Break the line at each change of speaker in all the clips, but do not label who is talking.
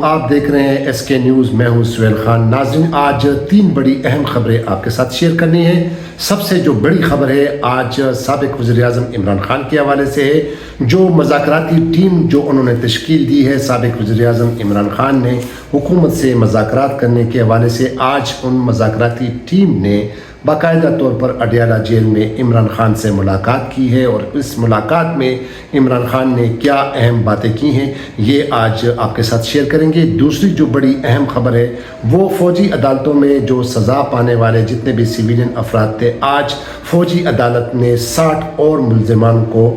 आप देख रहे हैं SK न्यूज़। मैं हूं सुहेल खान। नाज़रीन, आज 3 बड़ी अहम खबरें आपके साथ शेयर करनी है। सबसे जो बड़ी खबर है आज साबिक वज़ीर-ए-आज़म इमरान खान के हवाले से है। जो मज़ाकराती टीम जो उन्होंने तश्कील दी है, साबिक वज़ीर-ए-आज़म इमरान खान ने हुकूमत से मज़ाकरात करने के हवाले से आज उन मज़ाकराती टीम ने बाकायदा तौर पर अडियाला जेल में इमरान खान से मुलाकात की है और इस मुलाकात में इमरान खान ने क्या अहम बातें की हैं ये आज आपके साथ शेयर करेंगे। दूसरी जो बड़ी अहम खबर है वो फ़ौजी अदालतों में जो सज़ा पाने वाले जितने भी सिविलियन अफराद थे, आज फ़ौजी अदालत ने 60 और मुल्ज़िमान को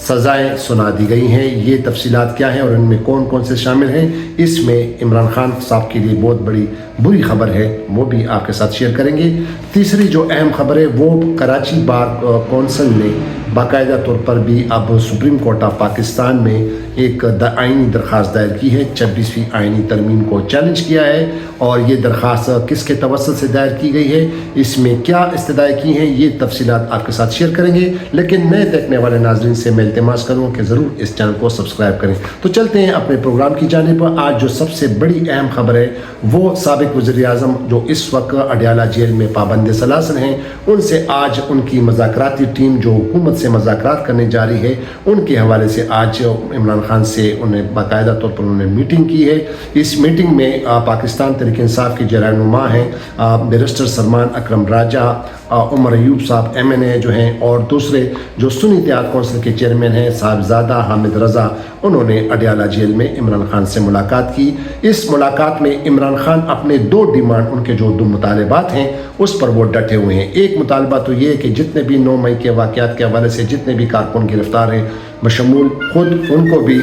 सज़ाएँ सुना दी गई हैं। ये तफसीलात क्या हैं और इनमें कौन कौन से शामिल हैं, इसमें इमरान खान साहब के लिए बहुत बड़ी बुरी खबर है, वो भी आपके साथ शेयर करेंगे। तीसरी जो अहम खबर है वो कराची बार कौंसिल ने बाकायदा तौर पर भी अब सुप्रीम कोर्ट ऑफ पाकिस्तान में एक आइनी दरख्वास्त दायर की है। 26वीं आइनी तरमीम को चैलेंज किया है और ये दरख्वास्त किसके तवस्सुत से दायर की गई है, इसमें क्या इस्तदाएँ की हैं, ये तफसीलात आपके साथ शेयर करेंगे। लेकिन नए देखने वाले नाज़रीन से मैं इल्तिमास करूँ कि ज़रूर इस चैनल को सब्सक्राइब करें। तो चलते हैं अपने प्रोग्राम की जानिब। आज जो सबसे बड़ी अहम खबर है वो साबिक वज़ीर-ए-आज़म जो इस वक्त अडियाला जेल में पाबंद सलासन हैं, उनसे आज उनकी मज़ाकराती टीम जो हुकूमत से मज़ाकरात करने जा रही है, उनके हवाले से आज इमरान खान से उन्हें बाकायदा तौर पर उन्होंने मीटिंग की है। इस मीटिंग में पाकिस्तान तहरीक इंसाफ की जो रहनुमा हैं बैरिस्टर सलमान अकरम राजा, उमर अयूब साहब MNA जो हैं, और दूसरे जो सुन्नी इत्तेहाद कौंसिल के चेयरमैन हैं साहिबजादा हामिद रज़ा, उन्होंने अडियाला जेल में इमरान खान से मुलाकात की। इस मुलाकात में इमरान खान अपने 2 डिमांड, उनके जो 2 मुतालबात हैं उस पर वो डटे हुए हैं। एक मुतालबा तो ये है कि जितने भी 9 मई के वाक़यात के हवाले से जितने भी कारकुन गिरफ्तार हैं बशमूल खुद उनको भी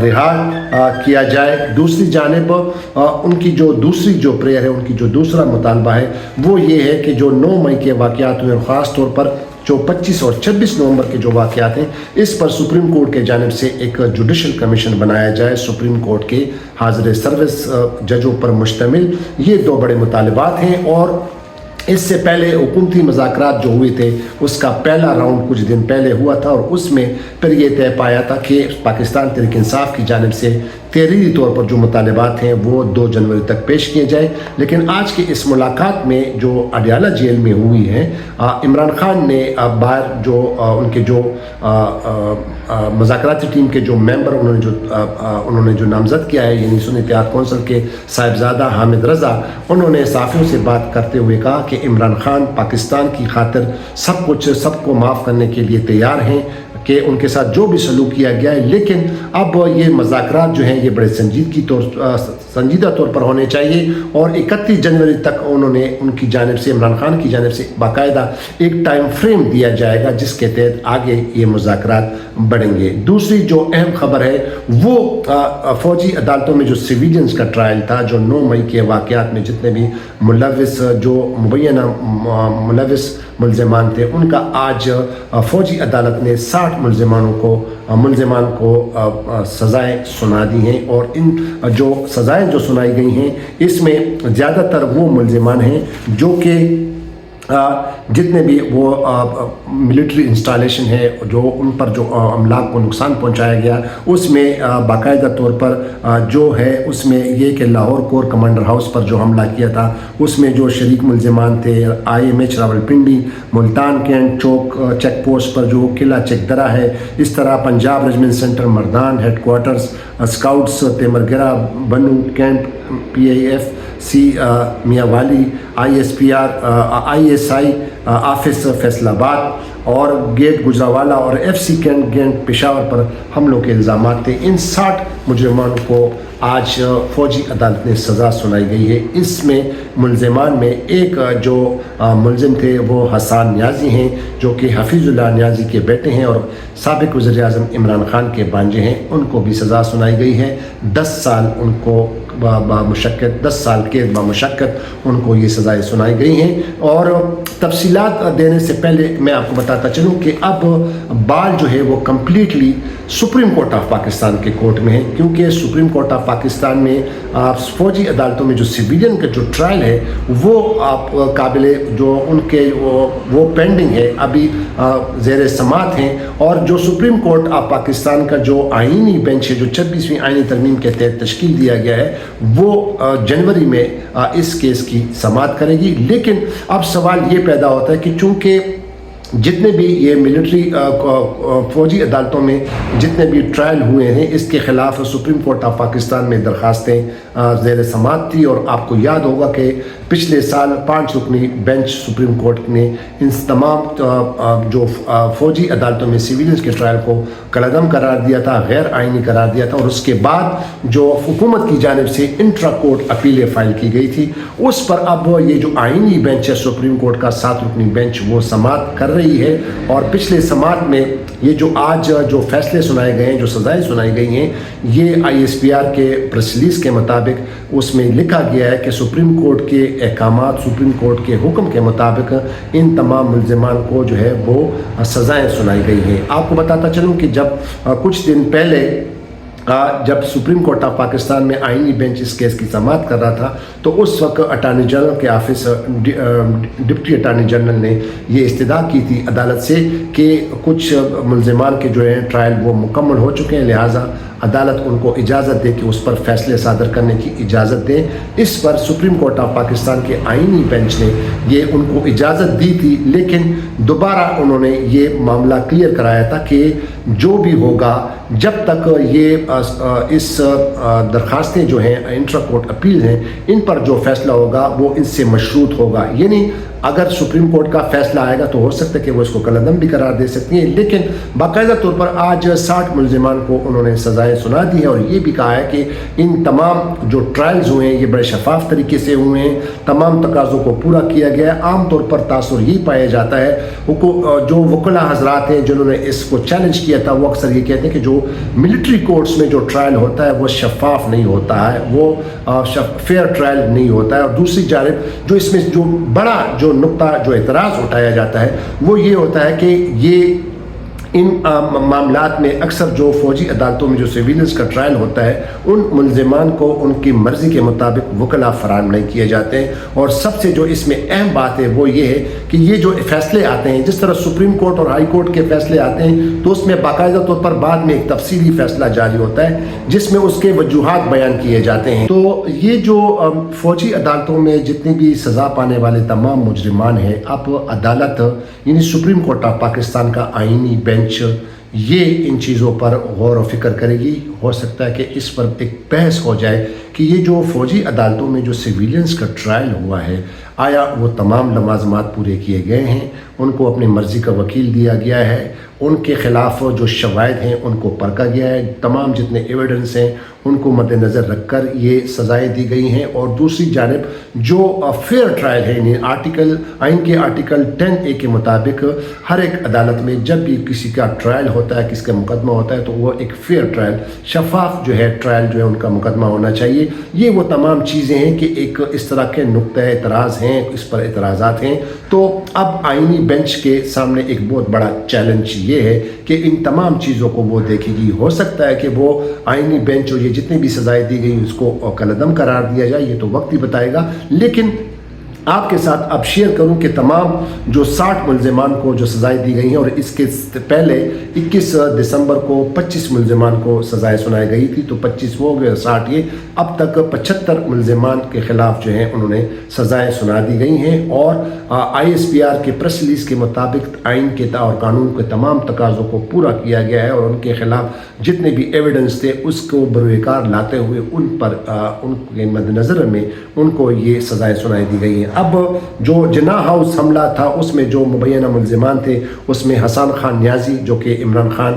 रिहा किया जाए। दूसरी जानिब उनकी जो दूसरी जो प्रेयर है, उनकी जो दूसरा मुतालबा है वो ये है कि जो 9 मई के वाक़यात हुए, ख़ास तौर पर जो 25 और 26 नवंबर के जो वाक़यात हैं, इस पर सुप्रीम कोर्ट के जानिब से एक जुडिशल कमीशन बनाया जाए, सुप्रीम कोर्ट के हाज़िर सर्विस जजों पर मुश्तमिल। ये 2 बड़े मुतालबात हैं। और इससे पहले हुकूमती मज़ाकरात जो हुए थे उसका पहला राउंड कुछ दिन पहले हुआ था और उसमें फिर ये तय पाया था कि पाकिस्तान तहरीक इंसाफ की जानिब से तहरीरी तौर पर जो मुतालबात हैं वो 2 जनवरी तक पेश किए जाए। लेकिन आज की इस मुलाकात में जो अडियाला जेल में हुई है, इमरान खान ने बाहर जो उनके जो मज़ाकराती टीम के जो मेंबर उन्होंने जो नामज़द किया है, यानी सुन्नी इत्तेहाद कौंसिल के साहिबजादा हामिद रज़ा, उन्होंने साफ़ियों से बात करते हुए कहा कि इमरान खान पाकिस्तान की खातिर सब कुछ सबको माफ़ करने के लिए तैयार हैं कि उनके साथ जो भी सलूक किया गया है, लेकिन अब ये मज़ाकरात जो हैं ये बड़े संजीदा तौर पर होने चाहिए। और 31 जनवरी तक उन्होंने उनकी जानिब से, इमरान खान की जानिब से बाकायदा एक टाइम फ्रेम दिया जाएगा जिसके तहत आगे ये मज़ाकरात बढ़ेंगे। दूसरी जो अहम खबर है वो फ़ौजी अदालतों में जो सिविलियंस का ट्रायल था, जो 9 मई के वाक़यात में जितने भी मुलव्विस जो मुबैना मुलव्विस मुल्ज़िमान थे, उनका आज फ़ौजी अदालत ने 60 मुल्ज़िमान को सज़ाएँ सुना दी हैं। और इन जो सज़ाएँ जो सुनाई गई हैं इसमें ज़्यादातर वो मुल्ज़िमान हैं जो कि जितने भी वो मिलिट्री इंस्टॉलेशन है जो उन पर जो अमलाक को नुकसान पहुंचाया गया, उसमें बाकायदा तौर पर जो है उसमें ये कि लाहौर कोर कमांडर हाउस पर जो हमला किया था उसमें जो शरीक मुल्ज़िमान थे, IMH रावलपिंडी, मुल्तान कैंट चौक चेक पोस्ट पर जो किला चेकदरा है, इस तरह Punjab regiment centre Mardan headquarters, scouts Timergara Bannu camp, PIF C Mianwali, ISI office Faisalabad और गेट गुजरावाला और FC कैंट पेशावर पर हमलों के इल्ज़ामात थे। इन 60 मुजरिमान को आज फ़ौजी अदालत ने सज़ा सुनाई गई है। इसमें मुल्ज़िमान में एक जो मुल्ज़िम थे वो हसन नियाज़ी हैं जो कि हफीज़ुल्लाह नियाज़ी के बेटे हैं और साबिक वज़ीर-ए-आज़म इमरान खान के भांजे हैं, उनको भी सज़ा सुनाई गई है। 10 साल उनको बामुशक्क़त 10 साल के बामुशक्क़त उनको ये सज़ाएँ सुनाई गई हैं। और तफसीलात देने से पहले मैं आपको बताता चलूँ कि अब बाल जो है वो completely supreme court of Pakistan के कोर्ट में है, क्योंकि सुप्रीम कोर्ट ऑफ पाकिस्तान में फ़ौजी अदालतों में जो सिविलियन का जो ट्रायल है वो आप काबिल जो उनके वो पेंडिंग है, अभी ज़ेर समात हैं। और जो सुप्रीम कोर्ट ऑफ पाकिस्तान का जो आइनी बेंच है, जो 26वीं आइनी तरमीम के तहत तश्कील दिया गया है, वो जनवरी में इस केस की समाअत करेगी। लेकिन अब सवाल ये पैदा होता है कि चूँकि जितने भी ये मिलिट्री फ़ौजी अदालतों में जितने भी ट्रायल हुए हैं, इसके ख़िलाफ़ सुप्रीम कोर्ट ऑफ पाकिस्तान में दरख्वास्तें ज़ेर समाअत थी। और आपको याद होगा कि पिछले साल 5 रुकनी बेंच सुप्रीम कोर्ट ने इन तमाम जो फ़ौजी अदालतों में सिविलियंस के ट्रायल को कलअदम करार दिया था, गैर आइनी करार दिया था। और उसके बाद जो हुकूमत की जानिब से इंट्रा कोर्ट अपीलें फ़ाइल की गई थी, उस पर अब ये जो आइनी बेंच है सुप्रीम कोर्ट का 7 रुकनी बेंच, वो समाअत कर रही है। और पिछले समाअत में ये जो आज जो फैसले सुनाए गए हैं, जो सज़ाएँ सुनाई गई हैं, ये ISPR के प्रेस रिलीज़ के मुताबिक उसमें लिखा गया है कि सुप्रीम कोर्ट के अहकामात, सुप्रीम कोर्ट के हुक्म के मुताबिक इन तमाम मुल्ज़िमान को जो है वो सज़ाएँ सुनाई गई हैं। आपको बताता चलूँ कि जब कुछ दिन पहले जब सुप्रीम कोर्ट ऑफ पाकिस्तान में आइनी बेंच इस केस की समाअत कर रहा था, तो उस वक्त अटार्नी जनरल के ऑफिस डिप्टी अटार्नी जनरल ने ये इस्तदा की थी अदालत से कि कुछ मुल्ज़िमान के जो है ट्रायल वो मुकम्मल हो चुके हैं, लिहाजा अदालत उनको इजाज़त दे कि उस पर फैसले सादर करने की इजाज़त दें। इस पर सुप्रीम कोर्ट ऑफ पाकिस्तान के आइनी बेंच ने ये उनको इजाज़त दी थी, लेकिन दोबारा उन्होंने ये मामला क्लियर कराया था कि जो भी होगा, जब तक ये इस दरखास्तें जो हैं इंट्रा कोर्ट अपील हैं, इन पर जो फैसला होगा वो इनसे मशरूत होगा। यानी अगर सुप्रीम कोर्ट का फैसला आएगा तो हो सकता है कि वो इसको कलअदम भी करार दे सकती है, लेकिन बाकायदा तौर पर आज 60 मुल्ज़िमान को उन्होंने सज़ाएँ सुना दी है। और ये भी कहा है कि इन तमाम जो ट्रायल्स हुए हैं ये बड़े शफाफ तरीके से हुए हैं, तमाम तकाज़ों को पूरा किया गया है। आम तौर पर तासुर यही पाया जाता है, जो वकला हजरात हैं जिन्होंने इसको चैलेंज किया था, वो अक्सर ये कहते हैं कि जो मिलिट्री कोर्ट्स में जो ट्रायल होता है वो शफाफ नहीं होता है, वो फेयर ट्रायल नहीं होता है। और दूसरी जानिब जो इसमें जो बड़ा जो नुक्ता जो एतराज़ उठाया जाता है वो ये होता है कि ये इन मामलात में अक्सर जो फ़ौजी अदालतों में जो सिविलियंस का ट्रायल होता है, उन मुल्ज़िमान को उनकी मर्ज़ी के मुताबिक वकला फराहम नहीं किए जाते हैं। और सबसे जो इसमें अहम बात है वो ये है कि ये जो फ़ैसले आते हैं, जिस तरह सुप्रीम कोर्ट और हाई कोर्ट के फ़ैसले आते हैं, तो उसमें बाकायदा तौर पर बाद में एक तफसीली फ़ैसला जारी होता है जिसमें उसके वजूहात बयान किए जाते हैं। तो ये जो फ़ौजी अदालतों में जितनी भी सज़ा पाने वाले तमाम मुजरिमान हैं, अब अदालत यानी सुप्रीम कोर्ट ऑफ पाकिस्तान का आइनी बेंच ये इन चीज़ों पर गौर व फिक्र करेगी। हो सकता है कि इस पर एक बहस हो जाए कि ये जो फ़ौजी अदालतों में जो सिविलियंस का ट्रायल हुआ है, आया वो तमाम लवाज़मात पूरे किए गए हैं, उनको अपनी मर्ज़ी का वकील दिया गया है, उनके ख़िलाफ़ जो शवाहिद हैं उनको परखा गया है, तमाम जितने एविडेंस हैं उनको मद्देनज़र रखकर ये सज़ाएँ दी गई हैं। और दूसरी जानिब जो फेयर ट्रायल है, यानी आइन के आर्टिकल 10A के मुताबिक हर एक अदालत में जब भी किसी का ट्रायल होता है, किसी का मुकदमा होता है, तो वो एक फेयर ट्रायल, शफाफ जो है ट्रायल जो है उनका मुकदमा होना चाहिए। ये वो तमाम चीज़ें हैं कि एक इस तरह के नुक्ते एतराज़ हैं, इस पर एतराज़ात हैं। तो अब आइनी बेंच के सामने एक बहुत बड़ा चैलेंज ये है कि इन तमाम चीज़ों को वो देखेगी। हो सकता है कि वो आइनी बेंच और ये जितनी भी सज़ाएँ दी गई उसको कलअदम करार दिया जाए, ये तो वक्त ही बताएगा। लेकिन आपके साथ अब शेयर करूं कि तमाम जो 60 मुल्ज़िमान को जो सज़ाएँ दी गई हैं, और इसके पहले 21 दिसंबर को 25 मुल्ज़िमान को सज़ाएँ सुनाई गई थी, तो 25 वो हो गए, 60 ये, अब तक 75 मुल्ज़िमान के ख़िलाफ़ जो है उन्होंने सज़ाएँ सुना दी गई हैं। और ISPR के प्रेस रिलीज़ के मुताबिक आइन के और कानून के तमाम तकाज़ों को पूरा किया गया है, और उनके ख़िलाफ़ जितने भी एविडेंस थे उसको बरवकार लाते हुए उन पर उनके मद्देनज़र में उनको ये सज़ाएँ सुनाई दी गई हैं। अब जो जिन्ना हाउस हमला था उसमें जो मुबैना मुल्ज़िमान थे, उसमें हसन खान न्याज़ी जो कि इमरान खान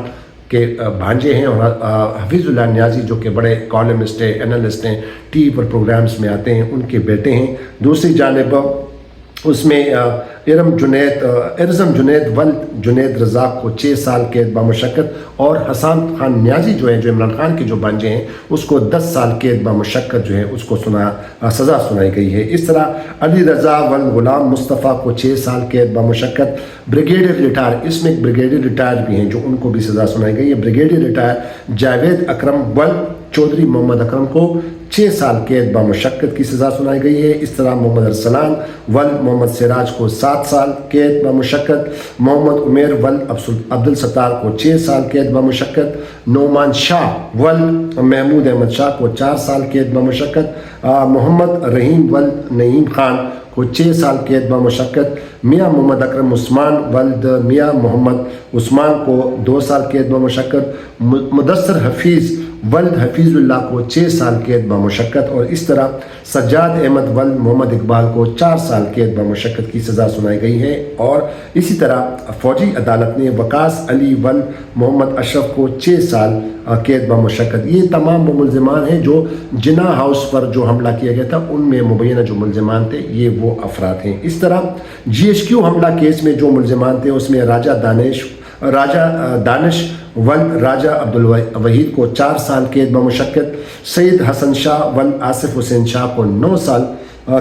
के भांजे हैं, और हफीज़ुल्लाह न्याज़ी जो कि बड़े कॉलमिस्ट हैं, एनालिस्ट हैं, टीवी पर प्रोग्राम्स में आते हैं, उनके बेटे हैं। दूसरी जानिब उसमें इरज़म जुनैद वल्द जुनैद रज़ाक को 6 साल कैद बामुशक्कत और हसन खान न्याजी जो है, जो इमरान खान के जो भांजे हैं, उसको 10 साल कैद बामुशक्कत जो है उसको सज़ा सुनाई गई है। इस तरह अली रज़ा वल्द गुलाम मुस्तफ़ा को 6 साल कैद बामुशक्कत, ब्रिगेडियर रिटायर, इसमें एक ब्रिगेडियर रिटायर भी हैं जो उनको भी सज़ा सुनाई गई है। ब्रिगेडियर रिटायर जावेद अकरम वल्द चौधरी मोहम्मद अकरम को 6 साल कैद बामुशक्कत की सज़ा सुनाई गई है। इस तरह मोहम्मद अरसलान वल्द मोहम्मद सिराज को 7 साल कैद बामुशक्कत, मोहम्मद उमेर वल्द अब्दुल सत्तार को 6 साल कैद बामुशक्कत, नोमान शाह वल्द महमूद अहमद शाह को 4 साल कैद बामुशक्कत, मोहम्मद रहीम वल्द नईम खान को 6 साल कैद बामुशक्कत, मियाँ मोहम्मद अकरम उस्मान वल्द मियाँ मोहम्मद उस्मान को 2 साल कैद बामुशक्कत, मुदस्सर हफीज़ वल्द हफीज़ुल्लाह को 6 साल कैद बामुशक्कत और इस तरह सज्जाद अहमद वल्द मोहम्मद इकबाल को 4 साल कैद बामुशक्कत की सज़ा सुनाई गई है। और इसी तरह फ़ौजी अदालत ने वकास अली वल्द मोहम्मद अशरफ को 6 साल कैद बामुशक्कत, ये तमाम वो मुल्ज़िमान हैं जो जिना हाउस पर जो हमला किया गया था उनमें मुबैना जो मुल्ज़िमान थे ये वो अफराद हैं। इस तरह GHQ हमला केस में जो मुल्ज़िमान थे उसमें राजा दानिश वल्द राजा अब्दुल वहीद को 4 साल कैद बामुशक्कत, सैयद हसन शाह वल्द आसिफ हुसैन शाह को 9 साल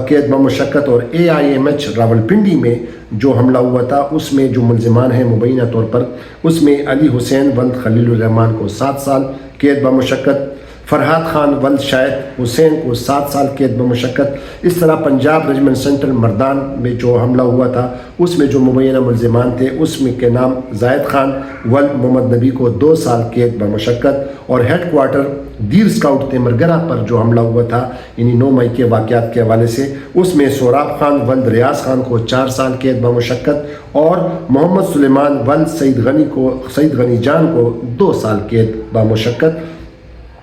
कैद बामुशक्कत और AIMH रावलपिंडी में जो हमला हुआ था उसमें जो मुल्ज़िमान हैं मुबैना तौर पर उसमें अली हुसैन वल्द खलीलुर रहमान को 7 साल कैद बामुशक्कत, फरहाद खान वल्द शाहिद हुसैन को 7 साल कैद बामुशक्कत। इस तरह पंजाब रेजिमेंट सेंट्रल मर्दान में जो हमला हुआ था उसमें जो मुबैना मुल्ज़िमान थे उसमें के नाम जायद खान वल्द मोहम्मद नबी को 2 साल कैद बामुशक्कत और हेड क्वार्टर दीर स्काउट तेमरगरा पर जो हमला हुआ था यानी 9 मई के वाक़यात के हवाले से उसमें सोराब खान वल्द रियाज खान को 4 साल कैद बामुशक्कत और मोहम्मद सुलेमान वल्द सईद गनी जान को 2 साल कैद बामुशक्कत,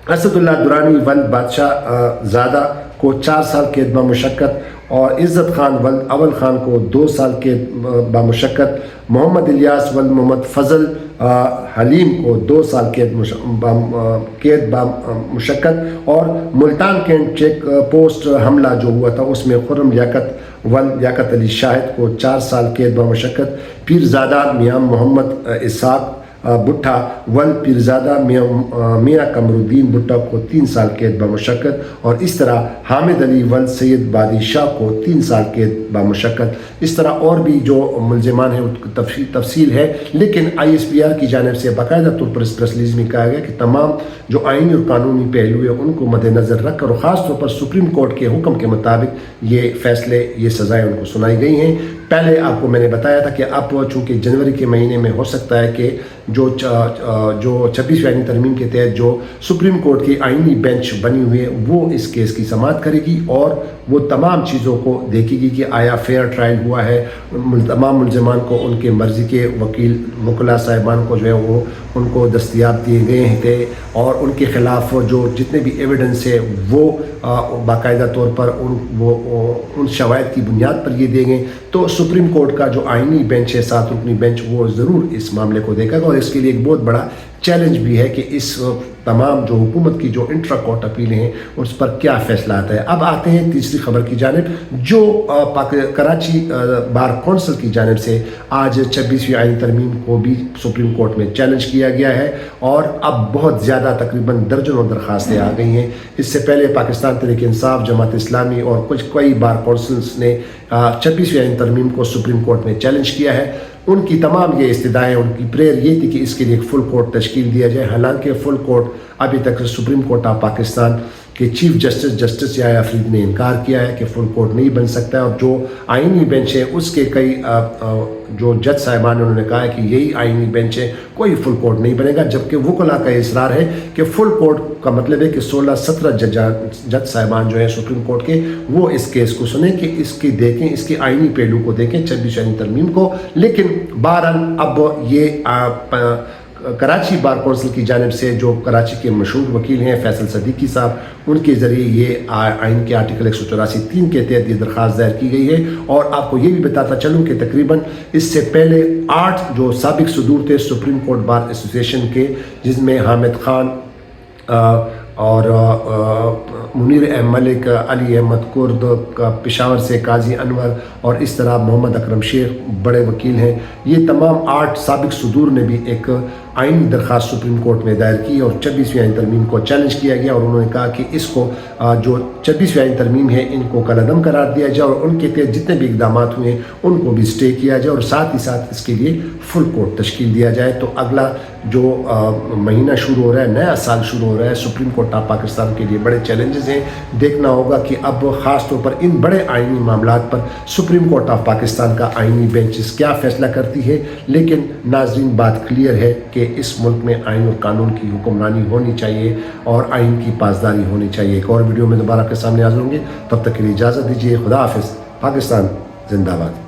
असदुल्ला दुरानी वल्द बादशाह ज़ादा को 4 साल कैद बामुशक्कत और इज़्ज़त खान वल्द अवल खान को 2 साल कैद बामुशक्कत, मोहम्मद इलियास वल्द मोहम्मद फजल हलीम को 2 साल कैद बामुशक्कत और मुल्तान कैंट चेक पोस्ट हमला जो हुआ था उसमें खुर्रम लियाकत वल्द लियाकत अली शाहिद को 4 साल कैद बामुशक्कत, पीरज़ादा मियाँ मोहम्मद इसाक भुट्टा वल्द पीरज़ादा मियाँ कमरुद्दीन भुट्टा को 3 साल कैद बामुशक्कत और इस तरह हामिद अली वल्द सैयद बादी शाह को 3 साल कैद बामुशक्कत। इस तरह और भी जो मुल्ज़िमान हैं उनकी तफसील है, लेकिन ISPR की जानिब से बाकायदा तौर पर इस प्रेस रिलीज़ में कहा गया कि तमाम जो आइनी और कानूनी पहलू है उनको मद्देनज़र रख कर और ख़ास तौर पर सुप्रीम कोर्ट के हुक्म के मुताबिक ये फ़ैसले ये सज़ाएँ उनको सुनाई गई हैं। पहले आपको मैंने बताया था कि अब चूँकि जनवरी के महीने में हो सकता है कि जो 26वीं आईनी तरमीम के तहत जो सुप्रीम कोर्ट की आईनी बेंच बनी हुई है वो इस केस की समाअत करेगी और वो तमाम चीज़ों को देखेगी कि आया फेयर ट्रायल हुआ है, तमाम मुल्ज़िमान को उनके मर्ज़ी के वकील वकला साहिबान को जो है वो उनको दस्तयाब दिए गए थे और उनके ख़िलाफ़ जो जितने भी एविडेंस है वो बाकायदा तौर पर उन शवाहिद की बुनियाद पर ये दिए गए। तो सुप्रीम कोर्ट का जो आइनी बेंच है 7 रुकनी बेंच वो ज़रूर इस मामले को देखेगा और इसके लिए एक बहुत बड़ा चैलेंज भी है कि इस तमाम जो हुकूमत की जो इंट्रा कोर्ट अपीलें हैं उस पर क्या फ़ैसला आता है। अब आते हैं तीसरी खबर की जानिब जो कराची बार कौंसिल की जानिब से आज 26वीं आईनी तरमीम को भी सुप्रीम कोर्ट में चैलेंज किया गया है और अब बहुत ज़्यादा तकरीबन दर्जनों दरख्वास्तें आ गई हैं। इससे पहले पाकिस्तान तहरीक इंसाफ, जमात इस्लामी और कई बार कौंसिल्स ने 26वीं आईनी तरमीम को सुप्रीम कोर्ट में चैलेंज किया है। उनकी तमाम ये इस्तदाएँ, उनकी प्रेयर ये थी कि इसके लिए एक फुल कोर्ट तश्कील दिया जाए। हालांकि फुल कोर्ट अभी तक सुप्रीम कोर्ट ऑफ पाकिस्तान के चीफ जस्टिस या अफरीद ने इनकार किया है कि फुल कोर्ट नहीं बन सकता है और जो आइनी बेंच है उसके कई जो जज साहिबान उन्होंने कहा है कि यही आइनी बेंच है, कोई फुल कोर्ट नहीं बनेगा, जबकि वकला का इसरार है कि फुल कोर्ट का मतलब है कि 16-17 जज साहिबान जो है सुप्रीम कोर्ट के वो इस केस को सुने कि इसकी देखें, इसके आइनी पहलू को देखें 26वीं आईनी तरमीम को। लेकिन बहरहाल अब ये कराची बार कौंसिल की जानिब से जो कराची के मशहूर वकील हैं फैसल सदीकी साहब, उनके ज़रिए ये आइन के आर्टिकल 184(3) के तहत ये दरख्वास्त दायर की गई है। और आपको ये भी बताता चलूँ कि तकरीबन इससे पहले 8 जो साबिक सदूर थे सुप्रीम कोर्ट बार एसोसिएशन के, जिसमें हामिद खान, اور منیر احمد ملک، علی احمد کرد کا پشاور سے قاضی انور، اور اس طرح محمد اکرم شیخ بڑے وکیل ہیں، یہ تمام 8 سابق صدور نے بھی ایک آئینی درخواست سپریم کورٹ میں دائر کی اور 26ویں آئین ترمیم کو چیلنج کیا گیا، اور انہوں نے کہا کہ اس کو جو 26ویں آئین ترمیم ہے ان کو کالعدم قرار دیا جائے، اور ان کے تحت جتنے بھی اقدامات ہوئے ہیں ان کو بھی اسٹے کیا جائے، اور ساتھ ہی ساتھ اس کے لیے فل کورٹ تشکیل دیا جائے۔ تو اگلا جو مہینہ شروع ہو رہا ہے، نیا سال شروع ہو رہا ہے، سپریم کورٹ آف پاکستان کے لیے بڑے چیلنجز ہیں۔ دیکھنا ہوگا کہ اب خاص طور پر ان بڑے آئینی معاملات پر سپریم کورٹ آف پاکستان کا آئینی بینچز کیا فیصلہ کرتی ہے، لیکن ناظرین بات کلیئر ہے کہ اس ملک میں آئین اور قانون کی حکمرانی ہونی چاہیے اور آئین کی پاسداری ہونی چاہیے۔ ایک اور ویڈیو میں دوبارہ آپ کے سامنے حاضر ہوں گے، تب تک کے لیے اجازت دیجیے۔ خدا حافظ۔ پاکستان زندہ باد۔